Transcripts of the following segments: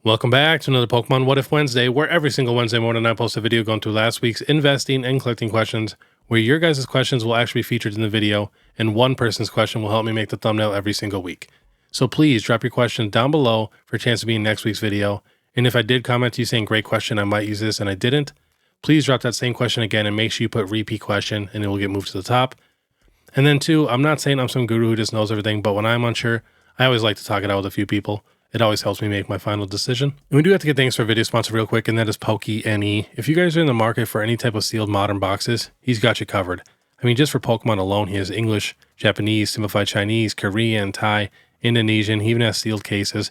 Welcome back to another Pokemon What If Wednesday, where every single Wednesday morning I post a video going through last week's investing and collecting questions, where your guys' questions will actually be featured in the video, and one person's question will help me make the thumbnail every single week. So please drop your question down below for a chance to be in next week's video, and if I did comment to you saying great question, I might use this and I didn't, please drop that same question again and make sure you put repeat question and it will get moved to the top. And then two, I'm not saying I'm some guru who just knows everything, but when I'm unsure, I always like to talk it out with a few people. It always helps me make my final decision. And we do have to get thanks to our video sponsor real quick, and that is PokeNE. If you guys are in the market for any type of sealed modern boxes, he's got you covered. I mean, just for Pokemon alone, he has English, Japanese, Simplified Chinese, Korean, Thai, Indonesian. He even has sealed cases.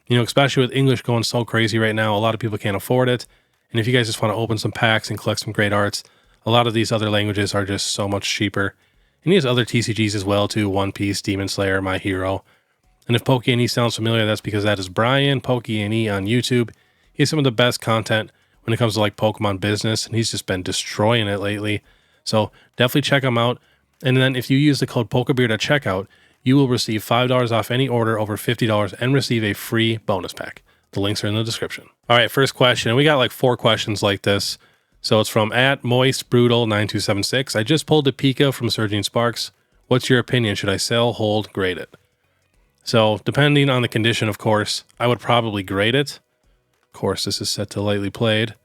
You know, especially with English going so crazy right now, a lot of people can't afford it. And if you guys just want to open some packs and collect some great arts, a lot of these other languages are just so much cheaper. And he has other TCGs as well too, One Piece, Demon Slayer, My Hero. And if PokeNE sounds familiar, that's because that is Brian, PokeNE on YouTube. He has some of the best content when it comes to like Pokemon business, and he's just been destroying it lately. So definitely check him out. And then if you use the code PokeBeard at checkout, you will receive $5 off any order over $50 and receive a free bonus pack. The links are in the description. All right, first question. And we got like 4 questions like this. So it's from @MoistBrutal9276. I just pulled a Pika from Surging Sparks. What's your opinion? Should I sell, hold, grade it? So depending on the condition, of course, I would probably grade it. Of course, this is set to lightly played.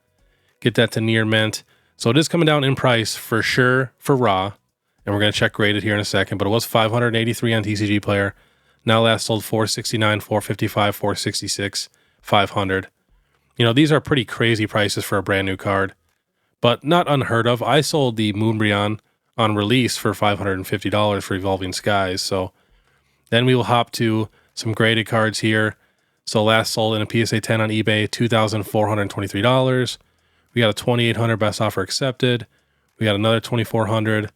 Get that to near mint. So it is coming down in price for sure for raw. And we're going to check graded here in a second, but it was $583 on TCG Player. Now last sold $469, $455, $466, $500. You know, these are pretty crazy prices for a brand new card, but not unheard of. I sold the Moonbryon on release for $550 for Evolving Skies. So then we will hop to some graded cards here. So last sold in a PSA 10 on eBay, $2,423. We got a 2,800 best offer accepted. We got another 2,400.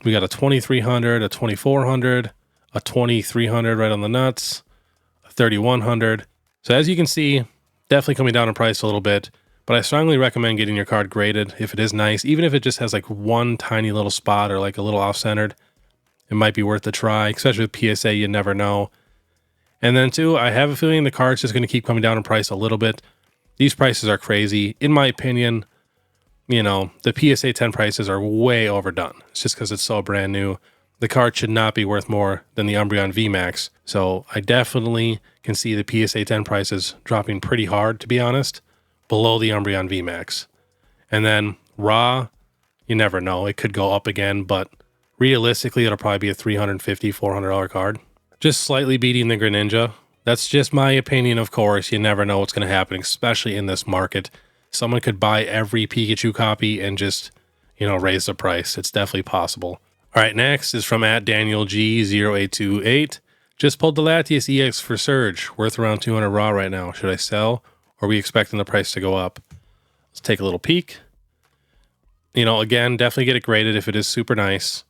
We got a 2,300, a 2,400, a 2,300 right on the nuts, a 3,100. So as you can see, definitely coming down in price a little bit, but I strongly recommend getting your card graded if it is nice, even if it just has like one tiny little spot or like a little off-centered. It might be worth a try, especially with PSA, you never know. And then two, I have a feeling the card's just going to keep coming down in price a little bit. These prices are crazy. In my opinion, you know, the PSA 10 prices are way overdone. It's just because it's so brand new. The card should not be worth more than the Umbreon VMAX. So I definitely can see the PSA 10 prices dropping pretty hard, to be honest, below the Umbreon VMAX. And then raw, you never know. It could go up again, but realistically, it'll probably be a $350, $400 card. Just slightly beating the Greninja. That's just my opinion, of course. You never know what's going to happen, especially in this market. Someone could buy every Pikachu copy and just, you know, raise the price. It's definitely possible. All right, next is from @DanielG0828. Just pulled the Latias EX for Surge, worth around 200 raw right now. Should I sell, or are we expecting the price to go up? Let's take a little peek. You know, again, definitely get it graded if it is super nice.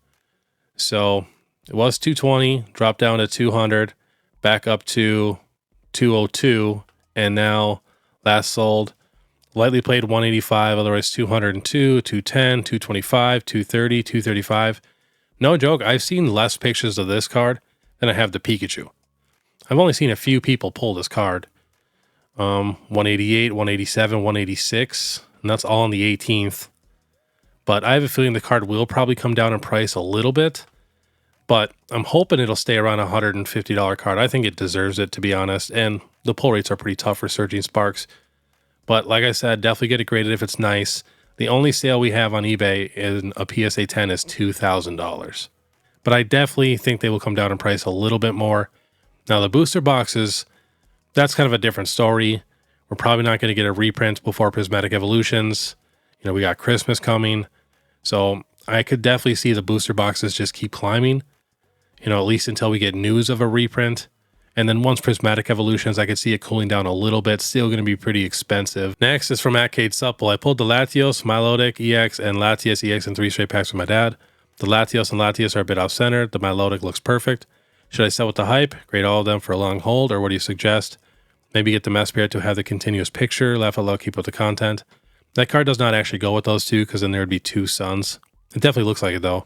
So it was 220, dropped down to 200, back up to 202, and now last sold, lightly played 185, otherwise 202, 210, 225, 230, 235. No joke, I've seen less pictures of this card than I have the Pikachu. I've only seen a few people pull this card. 188, 187, 186, and that's all on the 18th. But I have a feeling the card will probably come down in price a little bit, but I'm hoping it'll stay around a $150 card. I think it deserves it, to be honest, and the pull rates are pretty tough for Surging Sparks. But like I said, definitely get it graded if it's nice. The only sale we have on eBay in a PSA 10 is $2,000. But I definitely think they will come down in price a little bit more. Now, the booster boxes, that's kind of a different story. We're probably not going to get a reprint before Prismatic Evolutions. You know, we got Christmas coming. So I could definitely see the booster boxes just keep climbing, you know, at least until we get news of a reprint. And then once Prismatic Evolutions, I could see it cooling down a little bit. Still going to be pretty expensive. Next is from @CadeSupple. I pulled the Latios, Milotic EX, and Latias EX in 3 straight packs with my dad. The Latios and Latias are a bit off-centered. The Milotic looks perfect. Should I sell with the hype, grade all of them for a long hold, or what do you suggest? Maybe get the Mesprit to have the continuous picture, laugh out loud, keep with the content. That card does not actually go with those two, because then there would be 2 suns. It definitely looks like it, though.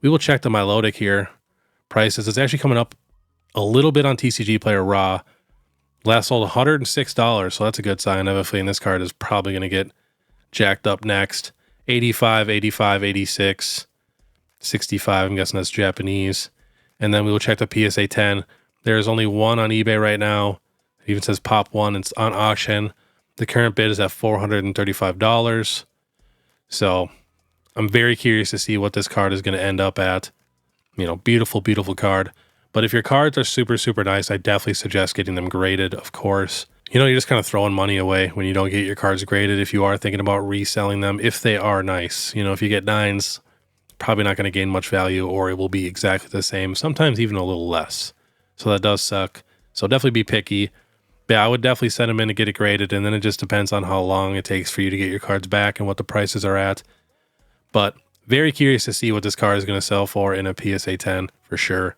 We will check the Milotic here. Prices. It's actually coming up a little bit on TCG Player Raw. Last sold $106, so that's a good sign. I have a feeling this card is probably going to get jacked up next. 85, 85, 86, 65. I'm guessing that's Japanese. And then we will check the PSA 10. There's only one on eBay right now. It even says Pop 1. It's on auction. The current bid is at $435. So I'm very curious to see what this card is going to end up at. You know, beautiful, beautiful card. But if your cards are super, super nice, I definitely suggest getting them graded, of course. You know, you're just kind of throwing money away when you don't get your cards graded if you are thinking about reselling them, if they are nice. You know, if you get 9s, probably not going to gain much value, or it will be exactly the same, sometimes even a little less. So that does suck. So definitely be picky. But yeah, I would definitely send them in to get it graded, and then it just depends on how long it takes for you to get your cards back and what the prices are at. But very curious to see what this card is going to sell for in a PSA 10 for sure.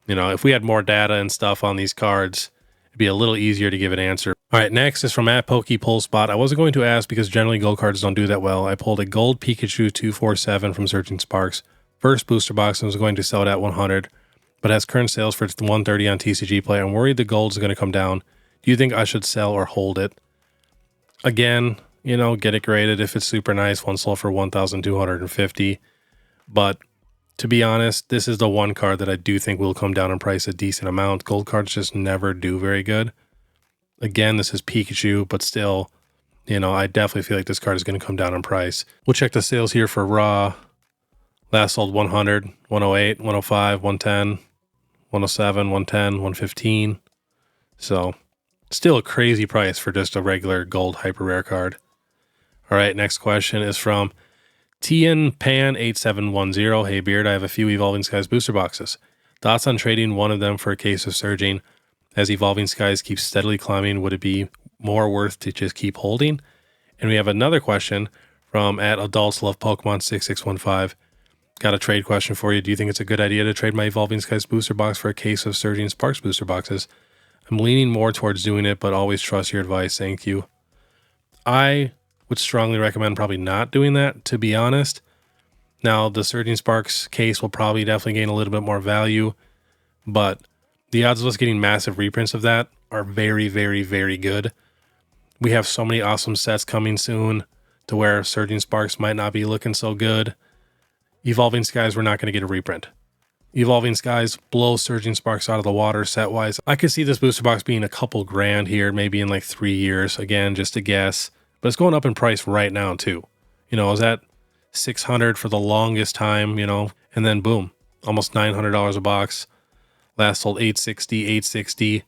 You know, if we had more data and stuff on these cards, it'd be a little easier to give an answer. All right, next is from @PokePullSpot. I wasn't going to ask because generally gold cards don't do that well. I pulled a gold Pikachu 247 from Surging Sparks. First booster box, and was going to sell it at 100, but has current sales for 130 on TCG Play. I'm worried the gold is going to come down. Do you think I should sell or hold it? Again, you know, get it graded. If it's super nice, one sold for 1,250. But to be honest, this is the one card that I do think will come down in price a decent amount. Gold cards just never do very good. Again, this is Pikachu, but still, you know, I definitely feel like this card is going to come down in price. We'll check the sales here for raw. Last sold 100, 108, 105, 110, 107, 110, 115. So still a crazy price for just a regular gold hyper rare card. All right, next question is from TNPan8710. Hey Beard, I have a few Evolving Skies booster boxes. Thoughts on trading one of them for a case of Surging? As Evolving Skies keeps steadily climbing, would it be more worth to just keep holding? And we have another question from @AdultsLovePokemon6615. Got a trade question for you. Do you think it's a good idea to trade my Evolving Skies booster box for a case of Surging Sparks booster boxes? I'm leaning more towards doing it, but always trust your advice. Thank you. I would strongly recommend probably not doing that, to be honest. Now, the Surging Sparks case will probably definitely gain a little bit more value, but the odds of us getting massive reprints of that are very, very, very good. We have so many awesome sets coming soon to where Surging Sparks might not be looking so good. Evolving Skies, we're not going to get a reprint. Evolving Skies blow Surging Sparks out of the water set-wise. I could see this booster box being a couple grand here, maybe in like 3 years. Again, just a guess. But it's going up in price right now, too. You know, I was at $600 for the longest time, you know, and then boom, almost $900 a box. Last sold $860, $860.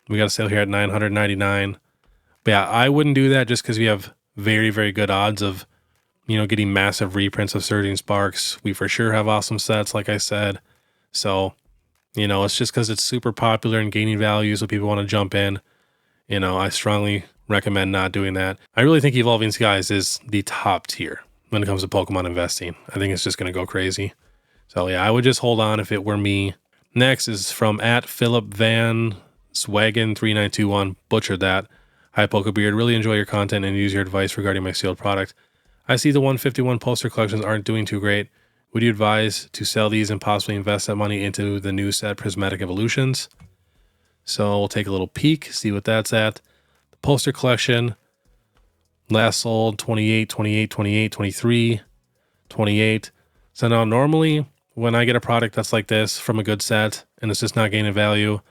We got a sale here at $999. But yeah, I wouldn't do that just because we have very, very good odds of, you know, getting massive reprints of Surging Sparks. We for sure have awesome sets, like I said. So, you know, it's just because it's super popular and gaining value, so people want to jump in. You know, I strongly recommend not doing that. I really think Evolving Skies is the top tier when it comes to Pokemon investing. I think it's just going to go crazy. So yeah, I would just hold on if it were me. Next is from @PhilipVanSwagen3921. Butchered that. Hi Pokebeard, really enjoy your content and use your advice regarding my sealed product. I see the 151 poster collections aren't doing too great. Would you advise to sell these and possibly invest that money into the new set Prismatic Evolutions? So we'll take a little peek, see what that's at. The poster collection last sold 28, 28, 28, 23, 28. So now normally when I get a product that's like this from a good set and it's just not gaining value,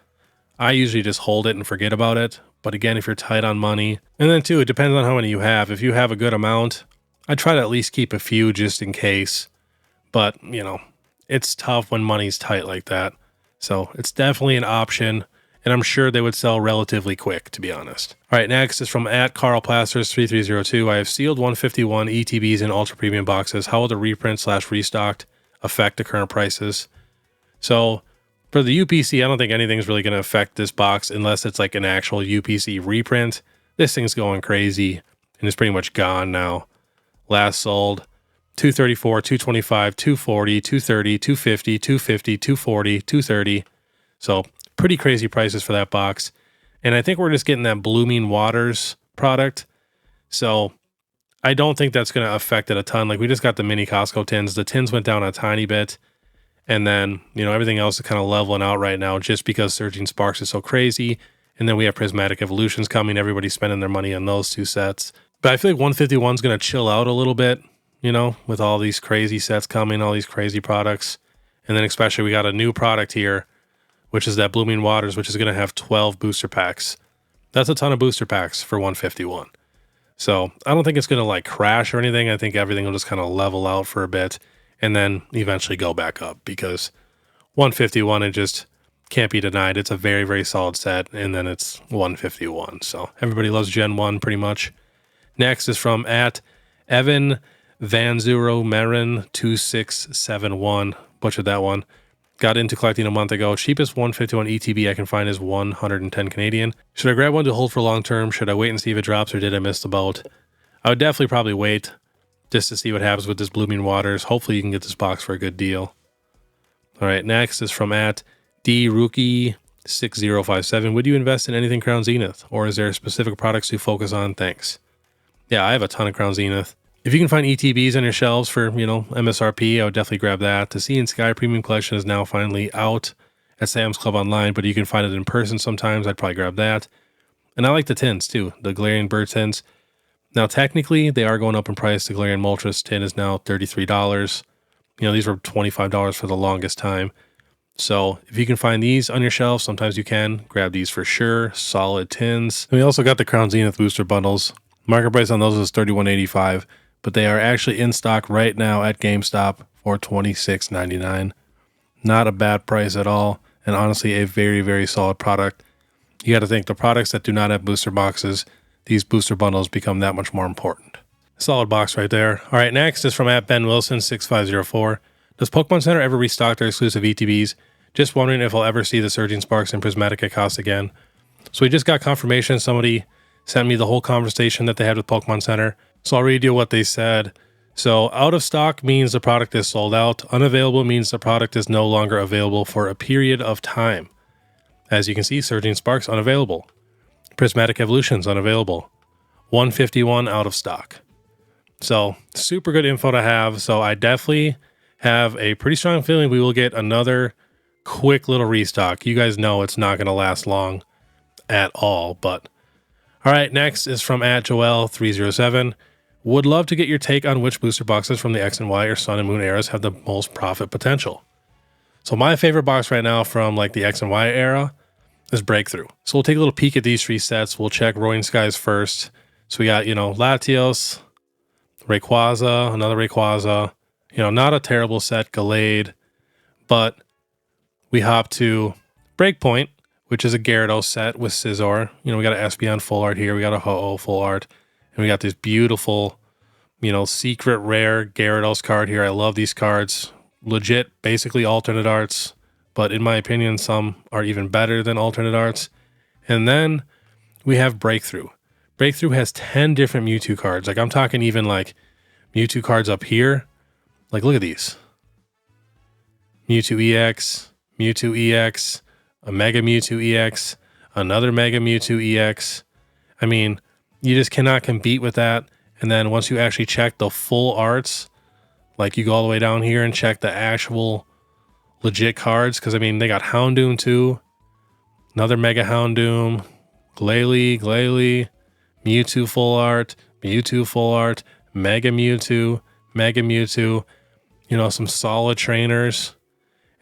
I usually just hold it and forget about it. But again, if you're tight on money, and then too, it depends on how many you have. If you have a good amount, I try to at least keep a few just in case. But, you know, it's tough when money's tight like that. So it's definitely an option. And I'm sure they would sell relatively quick, to be honest. All right, next is from @CarlPlasters3302. I have sealed 151 ETBs in ultra premium boxes. How will the reprint/restocked affect the current prices? So for the UPC, I don't think anything's really going to affect this box unless it's like an actual UPC reprint. This thing's going crazy and it's pretty much gone now. Last sold 234, 225, 240, 230, 250, 250, 240, 230. So pretty crazy prices for that box. And I think we're just getting that Blooming Waters product. So I don't think that's going to affect it a ton. Like we just got the mini Costco tins. The tins went down a tiny bit. And then, you know, everything else is kind of leveling out right now just because Surging Sparks is so crazy. And then we have Prismatic Evolutions coming. Everybody's spending their money on those 2 sets. But I feel like 151 is going to chill out a little bit, you know, with all these crazy sets coming, all these crazy products. And then especially we got a new product here, which is that Blooming Waters, which is going to have 12 booster packs. That's a ton of booster packs for 151. So I don't think it's going to like crash or anything. I think everything will just kind of level out for a bit and then eventually go back up, because 151, it just can't be denied. It's a very, very solid set, and then it's 151. So everybody loves Gen 1 pretty much. Next is from at Evan Vanzuro Marin 2671. Butchered that one. Got into collecting a month ago. Cheapest 151 ETB I can find is 110 Canadian. Should I grab one to hold for long term? Should I wait and see if it drops, or did I miss the boat? I would definitely probably wait just to see what happens with this Blooming Waters. Hopefully you can get this box for a good deal. All right, next is from at DRookie6057. Would you invest in anything Crown Zenith, or is there specific products you focus on? Thanks. Yeah, I have a ton of Crown Zenith. If you can find ETBs on your shelves for, you know, MSRP, I would definitely grab that. The Sea and Sky Premium Collection is now finally out at Sam's Club online, but you can find it in person sometimes. I'd probably grab that. And I like the tins too, the Galarian Bird tins. Now, technically, they are going up in price. The Galarian Moltres tin is now $33. You know, these were $25 for the longest time. So if you can find these on your shelf, sometimes you can. Grab these for sure. Solid tins. And we also got the Crown Zenith booster bundles. Market price on those is $31.85, but they are actually in stock right now at GameStop for $26.99. Not a bad price at all, and honestly a very, very solid product. You got to think, the products that do not have booster boxes, these booster bundles become that much more important. Solid box right there. All right, next is from at Ben Wilson 6504. Does Pokemon Center ever restock their exclusive ETBs? Just wondering if I'll ever see the Surging Sparks and Prismatic Accost again. So we just got confirmation. Somebody sent me the whole conversation that they had with Pokemon Center. So I'll read you what they said. So out of stock means the product is sold out. Unavailable means the product is no longer available for a period of time. As you can see, Surging Sparks unavailable. Prismatic Evolutions unavailable. 151 out of stock. So super good info to have. So I definitely have a pretty strong feeling we will get another quick little restock. You guys know it's not going to last long at all. But all right, next is from at Joel307. Would love to get your take on which booster boxes from the X and Y or Sun and Moon eras have the most profit potential. So my favorite box right now from like the X and Y era is Breakthrough. So we'll take a little peek at these 3 sets. We'll check Roaring Skies first. So we got, you know, Latios, Rayquaza, another Rayquaza. You know, not a terrible set, Gallade. But we hop to Breakpoint, which is a Gyarados set with Scizor. You know, we got an Espeon full art here. We got a Ho-Oh full art. And we got this beautiful, you know, secret rare Gyarados card here. I love these cards. Legit, basically alternate arts. But in my opinion, some are even better than alternate arts. And then we have Breakthrough. Breakthrough has 10 different Mewtwo cards. Like, I'm talking even like Mewtwo cards up here. Like, look at these. Mewtwo EX, Mewtwo EX, a Mega Mewtwo EX, another Mega Mewtwo EX. I mean, you just cannot compete with that. And then once you actually check the full arts, like you go all the way down here and check the actual legit cards, because I mean, they got Houndoom too, another Mega Houndoom, Glalie, Mewtwo full art, Mega Mewtwo, you know, some solid trainers.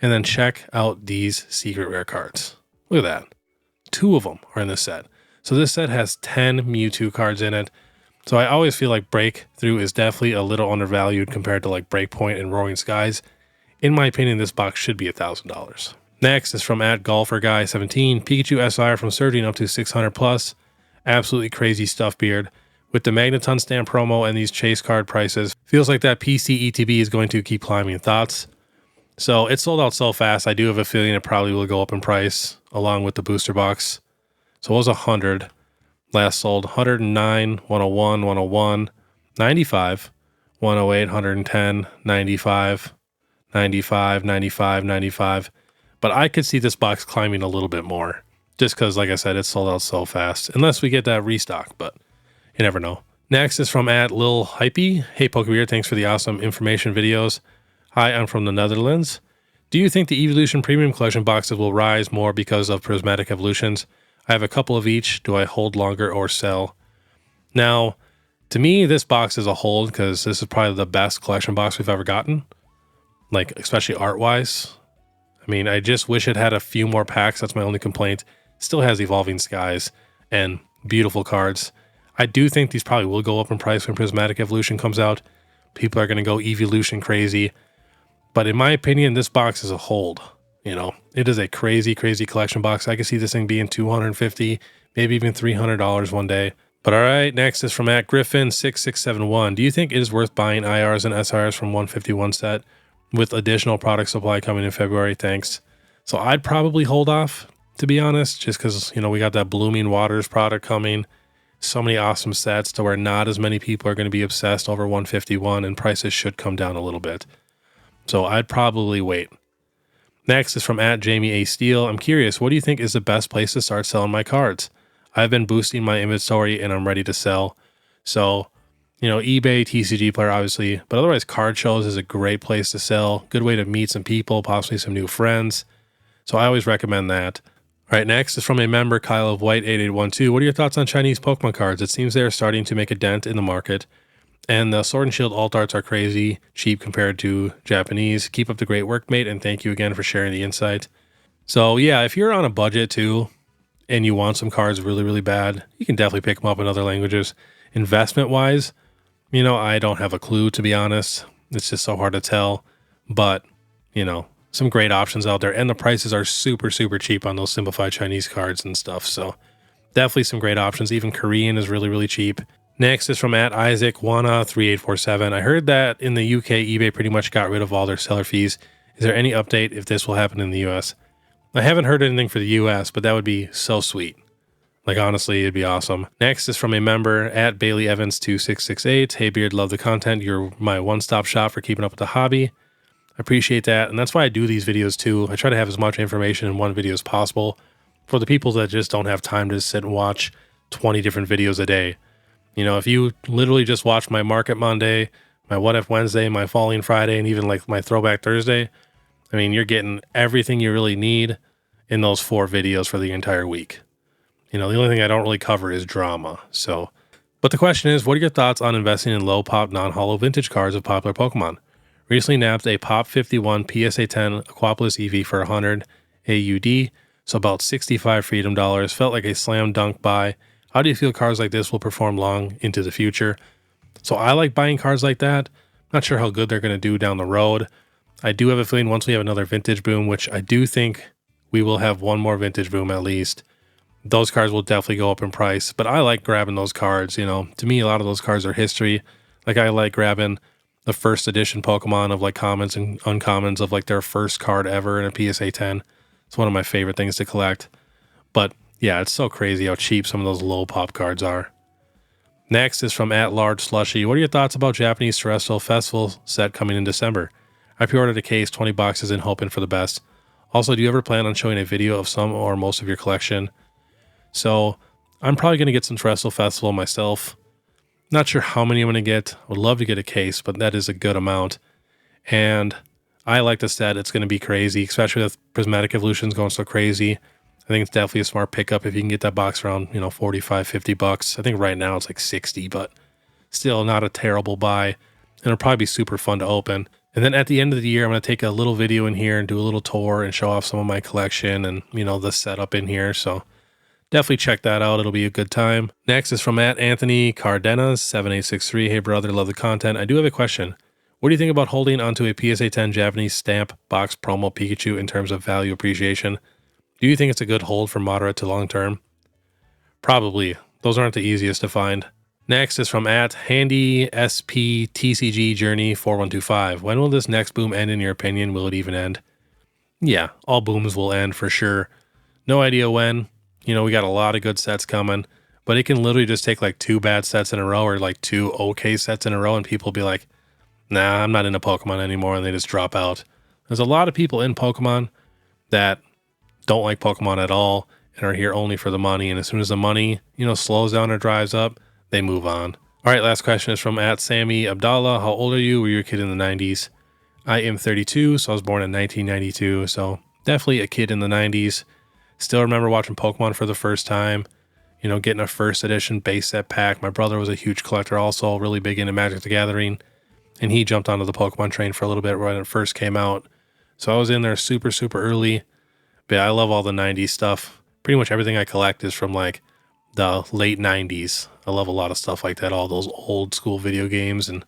And then check out these secret rare cards. Look at that. 2 of them are in this set. So this set has 10 Mewtwo cards in it. So I always feel like Breakthrough is definitely a little undervalued compared to like Breakpoint and Roaring Skies. In my opinion, this box should be $1,000. Next is from at GolferGuy17. Pikachu SR from Surging up to 600 plus. Absolutely crazy stuff, Beard. With the Magneton stamp promo and these chase card prices, feels like that PC ETB is going to keep climbing. Thoughts? So it sold out so fast. I do have a feeling it probably will go up in price along with the booster box. So it was 100. Last sold 109, 101, 101, 95, 108, 110, 95, 95, 95, 95. But I could see this box climbing a little bit more just because, like I said, it sold out so fast. Unless we get that restock, but you never know. Next is from at Lil Hypey. Hey, Pokebeard, thanks for the awesome information videos. Hi, I'm from the Netherlands. Do you think the Evolution Premium Collection boxes will rise more because of Prismatic Evolutions? I have a couple of each. Do I hold longer or sell? Now, to me, this box is a hold because this is probably the best collection box we've ever gotten, like especially art-wise. I mean, I just wish it had a few more packs. That's my only complaint. Still has Evolving Skies and beautiful cards. I do think these probably will go up in price when Prismatic Evolution comes out. People are going to go Evolution crazy. But in my opinion, this box is a hold. You know, it is a crazy, crazy collection box. I can see this thing being $250, maybe even $300 one day. But all right, next is from @Griffin6671. Do you think it is worth buying IRs and SRs from 151 set with additional product supply coming in February? Thanks. So I'd probably hold off, to be honest, just because, you know, we got that Blooming Waters product coming. So many awesome sets to where not as many people are going to be obsessed over 151 and prices should come down a little bit. So I'd probably wait. Next is from @JamieA.Steele. I'm curious, what do you think is the best place to start selling my cards? I've been boosting my inventory and I'm ready to sell. So, you know, eBay, TCG Player, obviously, but otherwise card shows is a great place to sell. Good way to meet some people, possibly some new friends. So I always recommend that. All right, next is from a member, Kyle of White 8812. What are your thoughts on Chinese Pokemon cards? It seems they are starting to make a dent in the market. And the Sword and Shield alt arts are crazy cheap compared to Japanese. Keep up the great work, mate, and thank you again for sharing the insight. So yeah, if you're on a budget too, and you want some cards really, really bad, you can definitely pick them up in other languages. Investment-wise, you know, I don't have a clue, to be honest. It's just so hard to tell. But, you know, some great options out there. And the prices are super, super cheap on those simplified Chinese cards and stuff. So definitely some great options. Even Korean is really, really cheap. Next is from @IsaacWanna3847. I heard that in the UK, eBay pretty much got rid of all their seller fees. Is there any update if this will happen in the US? I haven't heard anything for the US, but that would be so sweet. Like, honestly, it'd be awesome. Next is from a member, @BaileyEvans2668. Hey, Beard, love the content. You're my one-stop shop for keeping up with the hobby. I appreciate that, and that's why I do these videos too. I try to have as much information in one video as possible for the people that just don't have time to sit and watch 20 different videos a day. You know, if you literally just watch my Market Monday, my What If Wednesday, my Falling Friday, and even like my Throwback Thursday, I mean, you're getting everything you really need in those 4 videos for the entire week. You know, the only thing I don't really cover is drama. So, but the question is, what are your thoughts on investing in low pop, non-holo vintage cards of popular Pokemon? Recently nabbed a Pop 51 PSA 10 Aquapolis EV for 100 AUD, so about 65 Freedom dollars. Felt like a slam dunk buy. How do you feel cards like this will perform long into the future? So I like buying cards like that. Not sure how good they're going to do down the road. I do have a feeling once we have another vintage boom, which I do think we will have one more vintage boom at least, those cards will definitely go up in price. But I like grabbing those cards. You know, to me, a lot of those cards are history. Like, I like grabbing the first edition Pokemon of like commons and uncommons of like their first card ever in a PSA 10. It's one of my favorite things to collect. But yeah, it's so crazy how cheap some of those low pop cards are. Next is from @LargeSlushy. What are your thoughts about Japanese Terrestrial Festival set coming in December? I pre-ordered a case, 20 boxes, and hoping for the best. Also, do you ever plan on showing a video of some or most of your collection? So I'm probably going to get some Terrestrial Festival myself. Not sure how many I'm going to get. I would love to get a case, but that is a good amount. And I like the set. It's going to be crazy, especially with Prismatic Evolutions going so crazy. I think it's definitely a smart pickup if you can get that box around, you know, 45, 50 bucks. I think right now it's like 60, but still not a terrible buy. And it'll probably be super fun to open. And then at the end of the year, I'm going to take a little video in here and do a little tour and show off some of my collection and, you know, the setup in here. So definitely check that out. It'll be a good time. Next is from @Anthony Cardenas 7863. Hey brother, love the content. I do have a question. What do you think about holding onto a PSA 10 Japanese stamp box promo Pikachu in terms of value appreciation? Do you think it's a good hold for moderate to long term? Probably. Those aren't the easiest to find. Next is from @HandySPTCG Journey 4125. When will this next boom end in your opinion? Will it even end? Yeah, all booms will end for sure. No idea when. You know, we got a lot of good sets coming, but it can literally just take like 2 bad sets in a row or like 2 okay sets in a row and people be like, nah, I'm not into Pokemon anymore, and they just drop out. There's a lot of people in Pokemon that don't like Pokemon at all and are here only for the money, and as soon as the money, you know, slows down or dries up, they move on. All right, last question is from @Sammy Abdallah. How old are you? Were you a kid in the 90s? I am 32, so I was born in 1992, so definitely a kid in the 90s. Still remember watching Pokemon for the first time, you know, getting a first edition base set pack. My brother was a huge collector, also really big into Magic the Gathering, and he jumped onto the Pokemon train for a little bit when it first came out. So I was in there super, super early. But I love all the 90s stuff. Pretty much everything I collect is from like the late 90s. I love a lot of stuff like that, all those old school video games. And,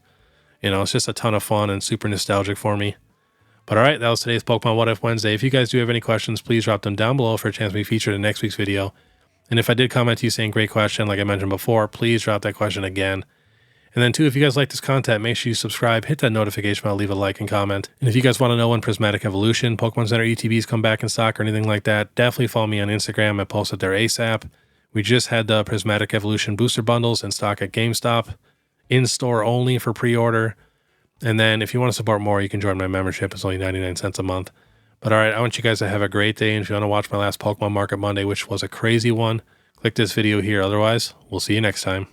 you know, it's just a ton of fun and super nostalgic for me. But all right, that was today's Pokemon What If Wednesday. If you guys do have any questions, please drop them down below for a chance to be featured in next week's video. And if I did comment to you saying great question, like I mentioned before, please drop that question again. And then too, if you guys like this content, make sure you subscribe, hit that notification bell, leave a like and comment. And if you guys want to know when Prismatic Evolution, Pokemon Center ETBs come back in stock or anything like that, definitely follow me on Instagram. I posted there ASAP. We just had the Prismatic Evolution booster bundles in stock at GameStop, in store only for pre-order. And then if you want to support more, you can join my membership. It's only 99 cents a month. But all right, I want you guys to have a great day. And if you want to watch my last Pokemon Market Monday, which was a crazy one, click this video here. Otherwise, we'll see you next time.